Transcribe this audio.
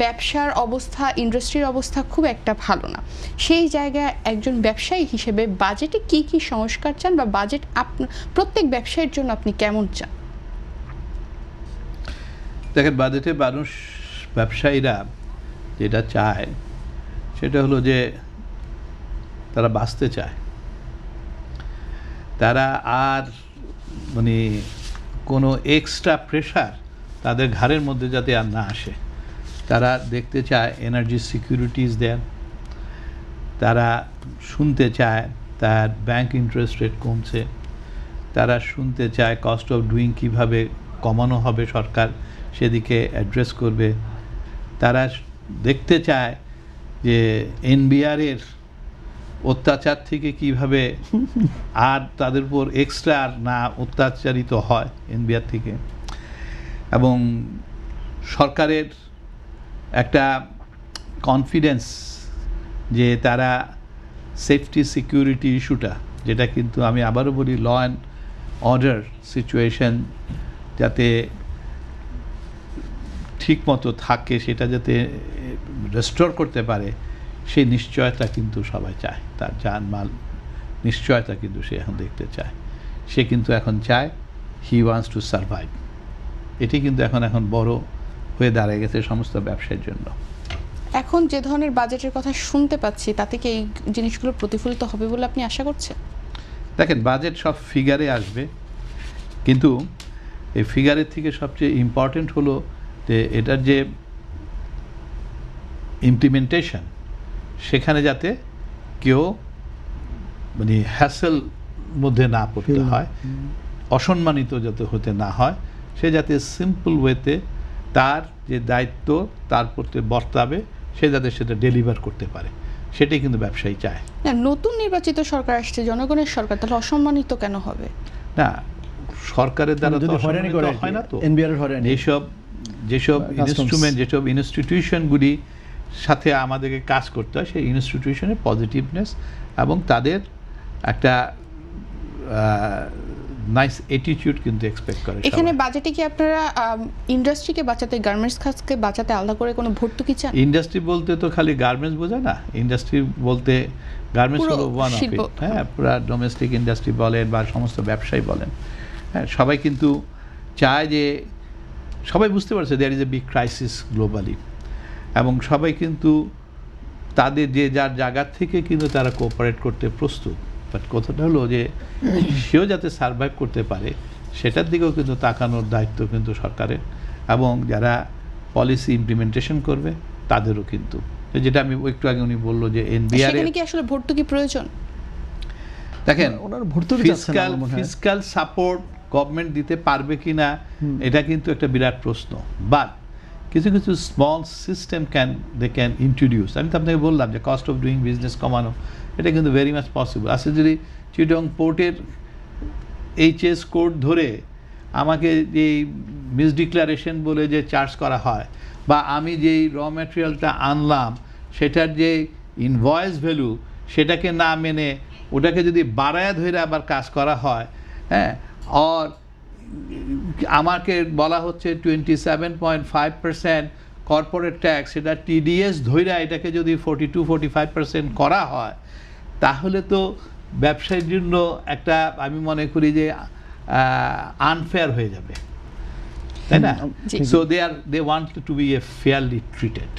ব্যবসার অবস্থা, ইন্ডাস্ট্রির অবস্থা খুব একটা ভালো না। সেই জায়গায় একজন ব্যবসায়ী হিসেবে বাজেটে কি কি সংস্কার চান, বা বাজেট প্রত্যেক ব্যবসায়ীর জন্য আপনি কেমন চান? দেখেন, বাজেটে মানুষ, ব্যবসায়ীরা যেটা চায় সেটা হলো যে তারা বাঁচতে চায়। তারা আর মানে কোনো এক্সট্রা প্রেশার তাদের ঘাড়ের মধ্যে যাতে আর না আসে। তারা দেখতে চায় এনার্জি সিকিউরিটিজ দেন, তারা শুনতে চায় তার ব্যাংক ইন্টারেস্ট রেট কমছে, তারা শুনতে চায় কস্ট অফ ডুইং কীভাবে কমানো হবে, সরকার সেদিকে অ্যাড্রেস করবে। তারা দেখতে চায় যে এনবিআরের অত্যাচার থেকে কিভাবে আর তাদের উপর এক্সট্রা আর না অত্যাচারিত হয় এনবিআর থেকে, এবং সরকারের একটা কনফিডেন্স যে তারা সেফটি সিকিউরিটি ইস্যুটা, যেটা কিন্তু আমি আবারও বলি ল অ্যান্ড অর্ডার সিচুয়েশন যাতে ঠিক মতো থাকে, সেটা যাতে রেস্টোর করতে পারে, সেই নিশ্চয়তা কিন্তু সবাই চায়। তার জানমাল নিশ্চয়তা কিন্তু সে এখন দেখতে চায়। সে কিন্তু এখন চায় হি ওয়ান্টস টু সারভাইভ। এটি কিন্তু এখন বড় হয়ে দাঁড়িয়ে গেছে সমস্ত ব্যবসায়ের জন্য। এখন যে ধরনের বাজেটের কথা শুনতে পাচ্ছি, তাতে কি এই জিনিসগুলো প্রতিফলিত হবে বলে আপনি আশা করছেন? দেখেন, বাজেট সব ফিগারে আসবে, কিন্তু এই ফিগারের থেকে সবচেয়ে ইম্পর্টেন্ট হলো যে এটার যে ইমপ্লিমেন্টেশন, সেখানে যাতে কেউ মানে হ্যাসেল মধ্যে না পড়তে হয়, অসম্মানিত যাতে হতে না হয়, সে যাতে সিম্পল ওয়েতে তার যে দায়িত্ব তার প্রতি বর্তাবে, সে যাতে সেটা ডেলিভার করতে পারে, সেটাই কিন্তু ব্যবসায়ী চায়। না, নতুন নির্বাচিত সরকার আসছে, জনগণের সরকার, তাহলে অসম্মানিত কেন হবে? না, সরকারের দ্বারা তো হয় না। তো যেসব ইনস্ট্রুমেন্ট, যেসব ইনস্টিটিউশনগুলি সাথে আমাদেরকে কাজ করতে হয়, সেই ইনস্টিটিউশনের পজিটিভনেস এবং তাদের একটা নাইস অ্যাটিটিউড কিন্তু এক্সপেক্ট করে। এখানে বাজেটে কি আপনারা ইন্ডাস্ট্রিকে বাঁচাতে, গার্মেন্টস খাতকে বাঁচাতে আলাদা করে কোনো ভর্তুকি চান? ইন্ডাস্ট্রি বলতে তো খালি গার্মেন্টস বোঝায় না। ইন্ডাস্ট্রি বলতে গার্মেন্টস হলো ওয়ান অফ ইট। হ্যাঁ, পুরো ডোমেস্টিক ইন্ডাস্ট্রি বলেন বা সমস্ত ব্যবসায়ী বলেন, হ্যাঁ, সবাই কিন্তু চায় যে, সবাই বুঝতে পারছে there is a big crisis globally, এবং সবাই কিন্তু তাদের যে যার জায়গার থেকে কিন্তু তারা কোঅপারেট করতে প্রস্তুত। বাট কথাটা হলো যে সেও যাতে সারভাইভ করতে পারে, সেটার দিকেও কিন্তু তাকানোর দায়িত্ব কিন্তু সরকারের, এবং যারা পলিসি ইমপ্লিমেন্টেশন করবে তাদেরও কিন্তু। যেটা আমি একটু আগে উনি বললো যে এনবিআর কি আসলে ভর্তুকি প্রয়োজন? দেখেন, ফিসক্যাল সাপোর্ট গভর্নমেন্ট দিতে পারবে কিনা, এটা কিন্তু একটা বিরাট প্রশ্ন। বাট কিছু কিছু small system they can introduce. আমি তো আপনাকে বললাম যে কস্ট অফ ডুইং বিজনেস কমানো, এটা কিন্তু ভেরি মাচ পসিবল। আসলে যদি চিটং পোর্টের এইচএস কোড ধরে আমাকে যেই মিসডিক্লারেশন বলে যে চার্জ করা হয়, বা আমি যেই র ম্যাটেরিয়ালটা আনলাম সেটার যে ইনভয়েস ভ্যালু সেটাকে না মেনে ওটাকে যদি বাড়ায়া ধরে আবার কাজ করা হয়, হ্যাঁ, আর আমাকে বলা হচ্ছে 27.5% কর্পোরেট ট্যাক্স, সেটা টিডিএস ধইরা এটাকে যদি 42-45% করা হয়, তাহলে তো ব্যবসায়ীর জন্য একটা, আমি মনে করি যে আনফেয়ার হয়ে যাবে, তাই না? So they want to be a fairly treated.